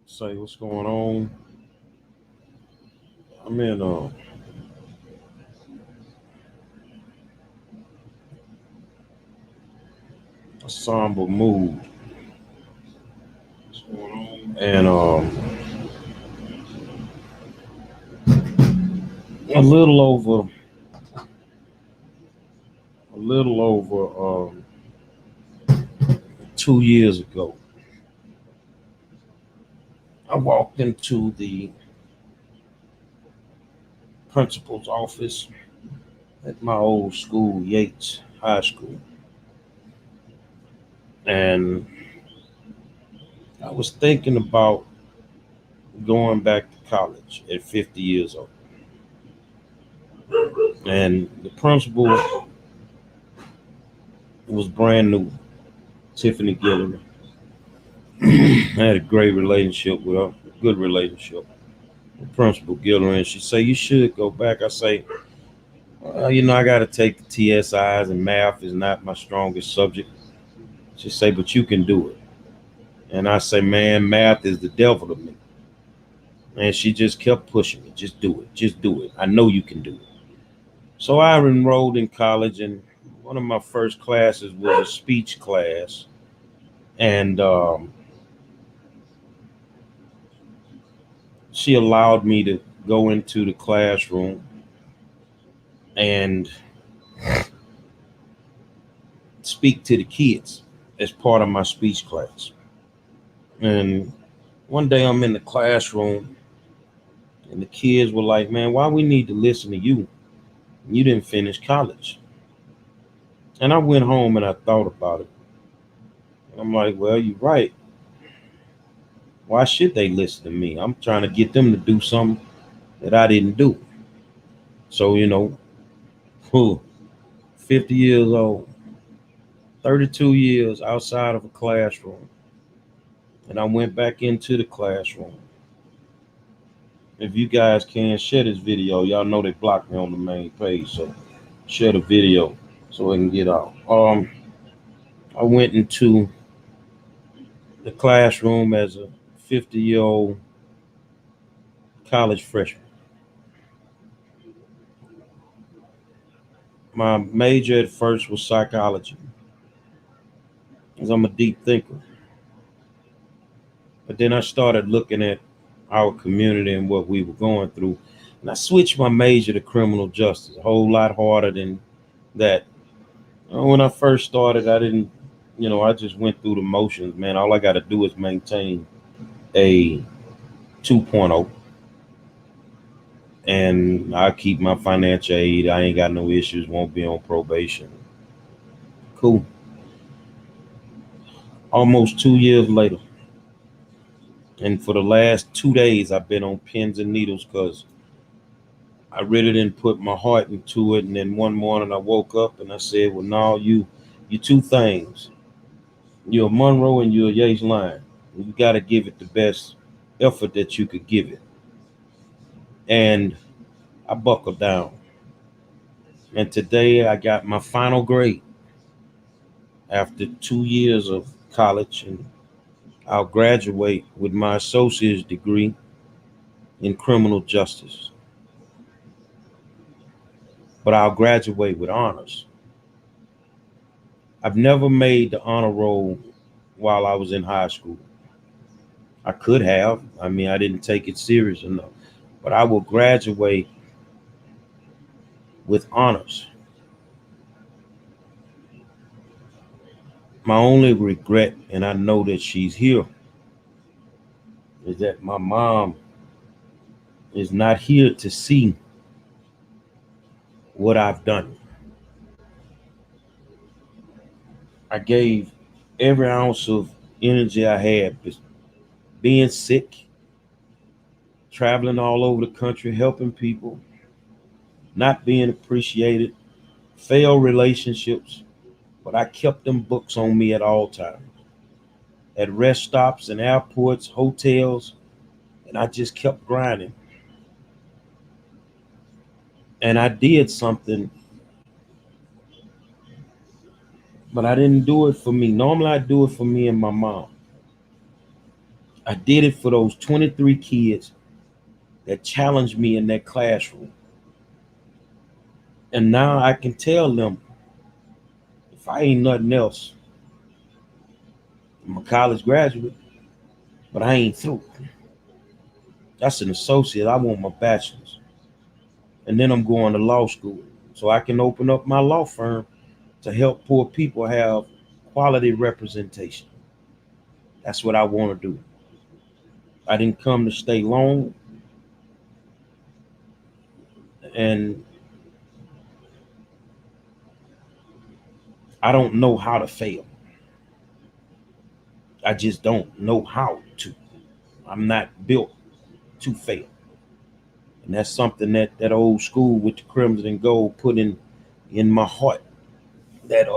Say what's going on. I'm in a somber mood, and a little over a little over 2 years ago, I walked into the principal's office at my old school, Yates High School, and I was thinking about going back to college at 50 years old. And the principal was brand new, Tiffany Guillory. I had a great relationship with her, a good relationship with Principal Guillory, and she said, "You should go back." I say, I got to take the TSIs, and math is not my strongest subject. She say, "But you can do it." And I say, "Man, math is the devil to me." And she just kept pushing me. Just do it. Just do it. I know you can do it. So I enrolled in college, and one of my first classes was a speech class. And she allowed me to go into the classroom and speak to the kids as part of my speech class. And one day I'm in the classroom, and the kids were like, "Man, why we need to listen to you? You didn't finish college." And I went home and I thought about it. And I'm like, "Well, you're right. Why should they listen to me? I'm trying to get them to do something that I didn't do." So, 50 years old, 32 years outside of a classroom. And I went back into the classroom. If you guys can share this video, y'all know they blocked me on the main page. So share the video so it can get out. I went into the classroom as a 50-year-old college freshman. My major at first was psychology, because I'm a deep thinker. But then I started looking at our community and what we were going through. And I switched my major to criminal justice, a whole lot harder than that. When I first started, I didn't, I just went through the motions, man. All I got to do is maintain a 2.0, and I keep my financial aid. I ain't got no issues, won't be on probation. Cool. Almost 2 years later, and for the last 2 days, I've been on pins and needles because I really didn't put my heart into it. And then one morning, I woke up and I said, "Well, no, you two things. You're a Monroe and you're a Yates Line. You got to give it the best effort that you could give it." And I buckled down. And today, I got my final grade after 2 years of college, and I'll graduate with my associate's degree in criminal justice. But I'll graduate with honors. I've never made the honor roll while I was in high school. I could have. I mean, I didn't take it serious enough. But I will graduate with honors. My only regret, and I know that she's here, is that my mom is not here to see what I've done. I gave every ounce of energy I had, being sick, traveling all over the country, helping people, not being appreciated, failed relationships, but I kept them books on me at all times, at rest stops and airports, hotels, and I just kept grinding. And I did something, but I didn't do it for me. Normally, I do it for me and my mom. I did it for those 23 kids that challenged me in that classroom. And now I can tell them, if I ain't nothing else, I'm a college graduate, but I ain't through. That's an associate. I want my bachelor's. And then I'm going to law school so I can open up my law firm to help poor people have quality representation. That's what I want to do. I didn't come to stay long, and I don't know how to fail. I just don't know how to. I'm not built to fail. And that's something that old school with the crimson and gold put in my heart. That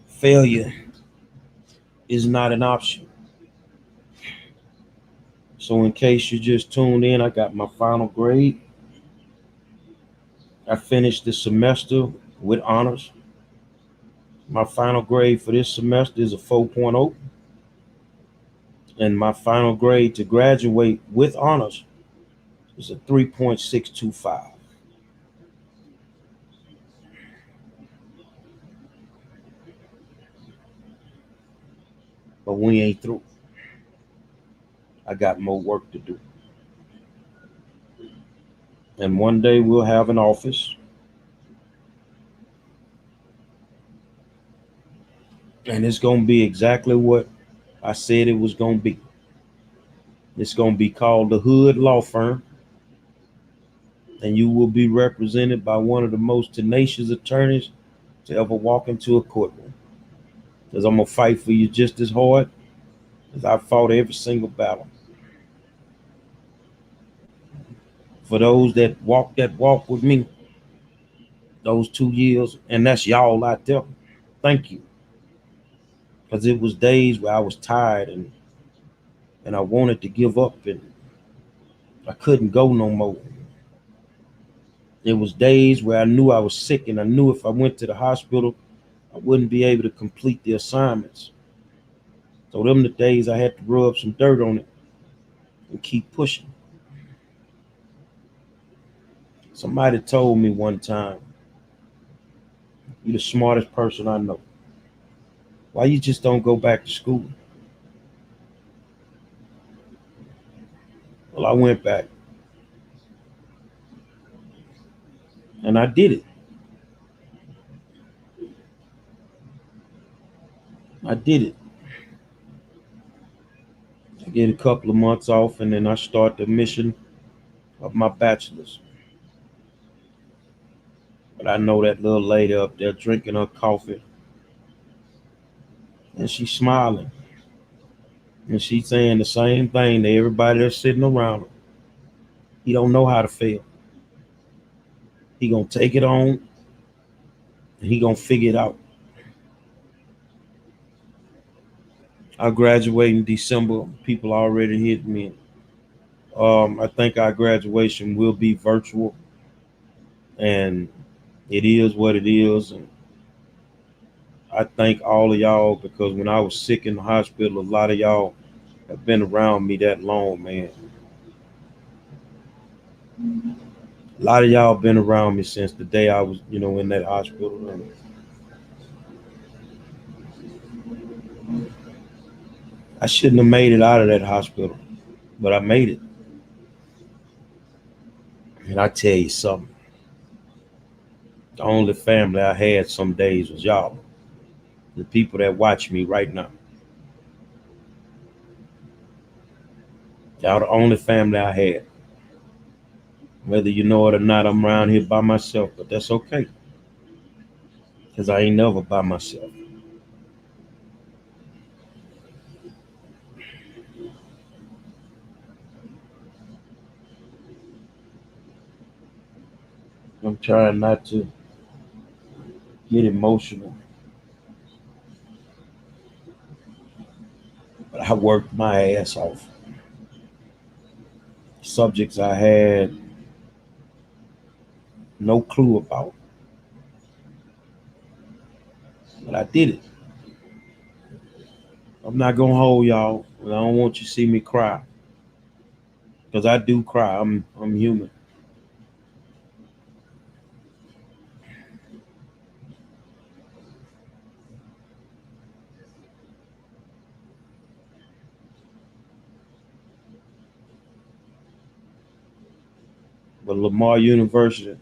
failure is not an option. So in case you just tuned in, I got my final grade. I finished the semester with honors. My final grade for this semester is a 4.0, and my final grade to graduate with honors is a 3.625. But we ain't through. I got more work to do. And one day we'll have an office, and it's going to be exactly what I said it was going to be. It's going to be called the Hood Law Firm, and you will be represented by one of the most tenacious attorneys to ever walk into a courtroom. Because I'm going to fight for you just as hard as I fought every single battle. For those that walk with me those 2 years, and that's y'all out there, thank you. Because it was days where I was tired and I wanted to give up and I couldn't go no more. It was days where I knew I was sick and I knew if I went to the hospital, I wouldn't be able to complete the assignments. So them the days I had to rub some dirt on it and keep pushing. Somebody told me one time, "You're the smartest person I know. Why you just don't go back to school?" Well, I went back and I did it. I did it. I get a couple of months off and then I start the mission of my bachelor's. But I know that little lady up there drinking her coffee and she's smiling and she's saying the same thing to everybody that's sitting around her. He don't know how to fail. He gonna take it on and he gonna figure it out. I graduate in December. People already hit me. I think our graduation will be virtual, and it is what it is. And I thank all of y'all because when I was sick in the hospital, a lot of y'all have been around me that long, man. A lot of y'all been around me since the day I was, in that hospital. And I shouldn't have made it out of that hospital, but I made it. And I tell you something, the only family I had some days was y'all, the people that watch me right now. Y'all the only family I had. Whether you know it or not, I'm around here by myself, but that's okay because I ain't never by myself. I'm trying not to get emotional, but I worked my ass off. Subjects I had no clue about, but I did it. I'm not gonna hold y'all. I don't want you to see me cry. Because I do cry. I'm human. But Lamar University,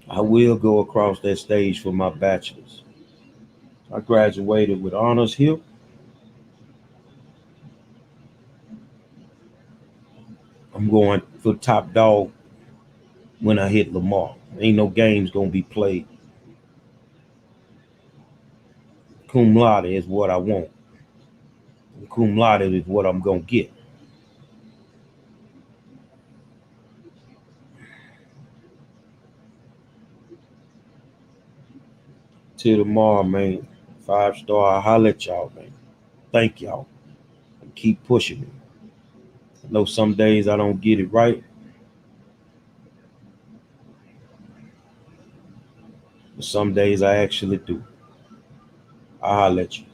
I will go across that stage for my bachelor's. I graduated with honors here. I'm going for top dog when I hit Lamar. Ain't no games gonna be played. Cum laude is what I want. Cum laude is what I'm gonna get. Till tomorrow, man. 5 star. I'll holler at y'all, man. Thank y'all. And keep pushing me. I know some days I don't get it right, but some days I actually do. I'll holler at you.